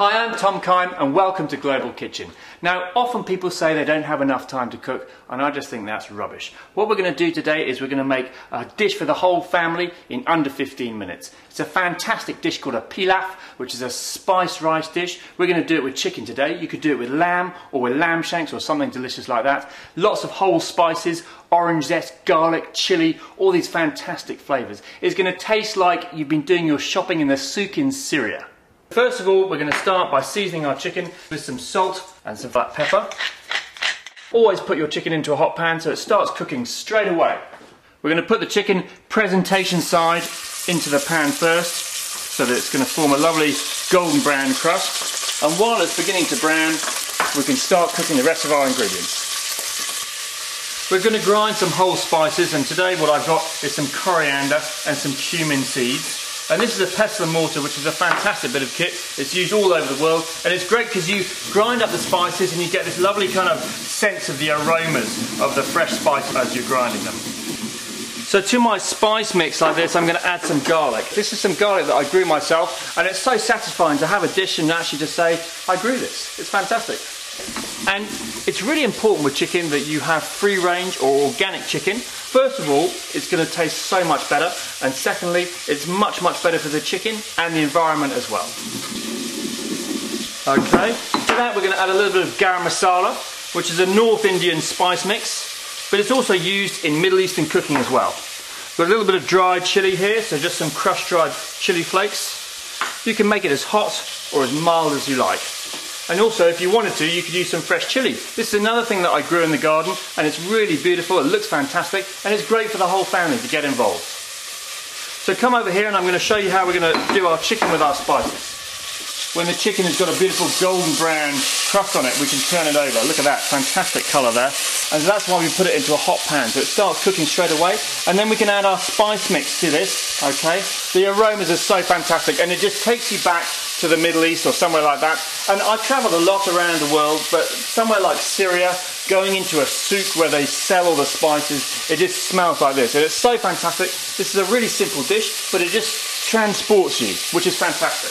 Hi, I'm Tom Kime and welcome to Global Kitchen. Now, often people say they don't have enough time to cook, and I just think that's rubbish. What we're going to do today is we're going to make a dish for the whole family in under 15 minutes. It's a fantastic dish called a pilaf, which is a spiced rice dish. We're going to do it with chicken today. You could do it with lamb or with lamb shanks or something delicious like that. Lots of whole spices, orange zest, garlic, chili, all these fantastic flavours. It's going to taste like you've been doing your shopping in the souk in Syria. First of all, we're going to start by seasoning our chicken with some salt and some black pepper. Always put your chicken into a hot pan so it starts cooking straight away. We're going to put the chicken presentation side into the pan first so that it's going to form a lovely golden brown crust. And while it's beginning to brown, we can start cooking the rest of our ingredients. We're going to grind some whole spices, and today what I've got is some coriander and some cumin seeds. And this is a pestle and mortar, which is a fantastic bit of kit. It's used all over the world, and it's great because you grind up the spices and you get this lovely kind of sense of the aromas of the fresh spice as you're grinding them. So to my spice mix like this, I'm going to add some garlic. This is some garlic that I grew myself, and it's so satisfying to have a dish and actually just say, I grew this. It's fantastic. And it's really important with chicken that you have free range or organic chicken. First of all, it's going to taste so much better, and secondly, it's much better for the chicken and the environment as well. Okay, to that we're going to add a little bit of garam masala, which is a North Indian spice mix, but it's also used in Middle Eastern cooking as well. Got a little bit of dried chili here, so just some crushed dried chili flakes. You can make it as hot or as mild as you like. And also, if you wanted to, you could use some fresh chili. This is another thing that I grew in the garden, and it's really beautiful, it looks fantastic, and it's great for the whole family to get involved. So come over here and I'm going to show you how we're going to do our chicken with our spices. When the chicken has got a beautiful golden brown crust on it, we can turn it over. Look at that, fantastic colour there. And so that's why we put it into a hot pan, so it starts cooking straight away. And then we can add our spice mix to this, okay? The aromas are so fantastic, and it just takes you back to the Middle East or somewhere like that. And I've travelled a lot around the world, but somewhere like Syria, going into a souk where they sell all the spices, it just smells like this. And it's so fantastic. This is a really simple dish, but it just transports you, which is fantastic.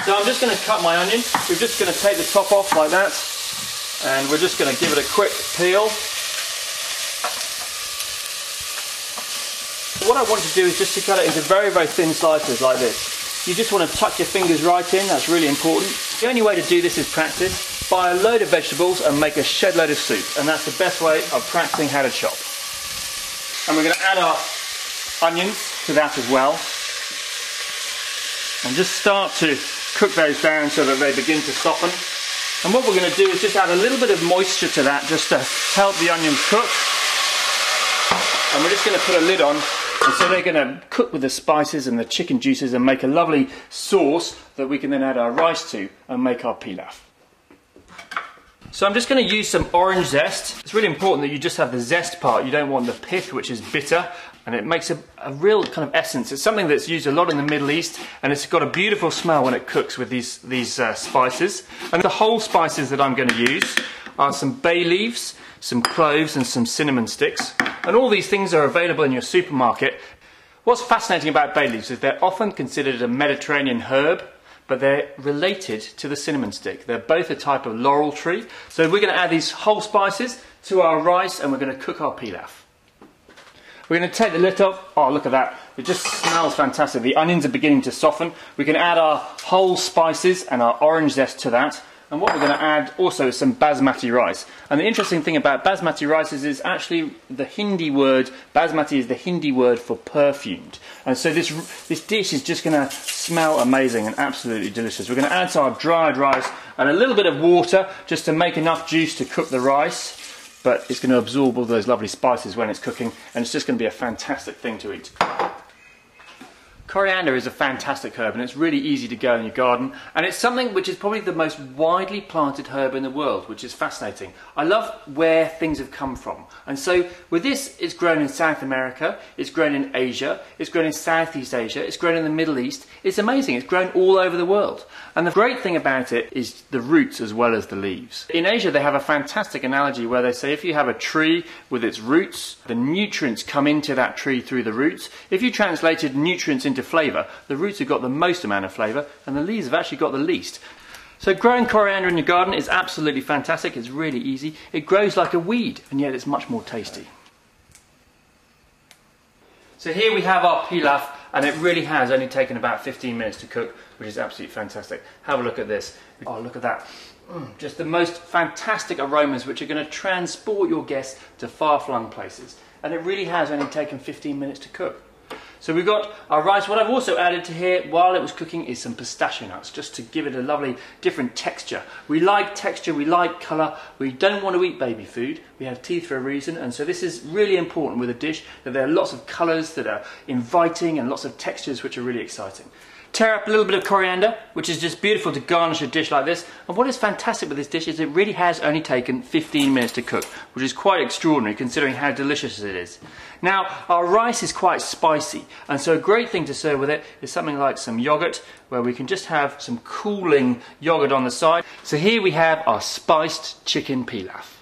So I'm just going to cut my onion. We're just going to take the top off like that, and we're just going to give it a quick peel. What I want to do is just to cut it into very thin slices like this. You just want to tuck your fingers right in, that's really important. The only way to do this is practice. Buy a load of vegetables and make a shed load of soup, and that's the best way of practicing how to chop. And we're going to add our onions to that as well. And just start to cook those down so that they begin to soften. And what we're going to do is just add a little bit of moisture to that just to help the onions cook. And we're just going to put a lid on, and so they're going to cook with the spices and the chicken juices and make a lovely sauce that we can then add our rice to and make our pilaf. So I'm just going to use some orange zest. It's really important that you just have the zest part. You don't want the pith, which is bitter, and it makes a real kind of essence. It's something that's used a lot in the Middle East, and it's got a beautiful smell when it cooks with these spices. And the whole spices that I'm going to use are some bay leaves, some cloves and some cinnamon sticks. And all these things are available in your supermarket. What's fascinating about bay leaves is they're often considered a Mediterranean herb, but they're related to the cinnamon stick. They're both a type of laurel tree. So we're going to add these whole spices to our rice, and we're going to cook our pilaf. We're going to take the lid off. Oh, look at that. It just smells fantastic. The onions are beginning to soften. We can add our whole spices and our orange zest to that. And what we're going to add also is some basmati rice. And the interesting thing about basmati rice is it's actually the Hindi word, basmati is the Hindi word for perfumed. And so this dish is just going to smell amazing and absolutely delicious. We're going to add to our dried rice and a little bit of water just to make enough juice to cook the rice. But it's going to absorb all those lovely spices when it's cooking, and it's just going to be a fantastic thing to eat. Coriander is a fantastic herb, and it's really easy to grow in your garden, and it's something which is probably the most widely planted herb in the world, which is fascinating. I love where things have come from, and so with this, it's grown in South America, it's grown in Asia, it's grown in Southeast Asia, it's grown in the Middle East. It's amazing, it's grown all over the world. And the great thing about it is the roots as well as the leaves. In Asia they have a fantastic analogy where they say if you have a tree with its roots, the nutrients come into that tree through the roots. If you translated nutrients into of flavour. The roots have got the most amount of flavour, and the leaves have actually got the least. So growing coriander in your garden is absolutely fantastic. It's really easy. It grows like a weed, and yet it's much more tasty. So here we have our pilaf, and it really has only taken about 15 minutes to cook, which is absolutely fantastic. Have a look at this. Oh, look at that. Just the most fantastic aromas which are going to transport your guests to far-flung places. And it really has only taken 15 minutes to cook. So we've got our rice. What I've also added to here while it was cooking is some pistachio nuts, just to give it a lovely different texture. We like texture, we like colour, we don't want to eat baby food. We have teeth for a reason, and so this is really important with a dish, that there are lots of colours that are inviting and lots of textures which are really exciting. Tear up a little bit of coriander, which is just beautiful to garnish a dish like this. And what is fantastic with this dish is it really has only taken 15 minutes to cook, which is quite extraordinary considering how delicious it is. Now, our rice is quite spicy, and so a great thing to serve with it is something like some yogurt, where we can just have some cooling yogurt on the side. So here we have our spiced chicken pilaf.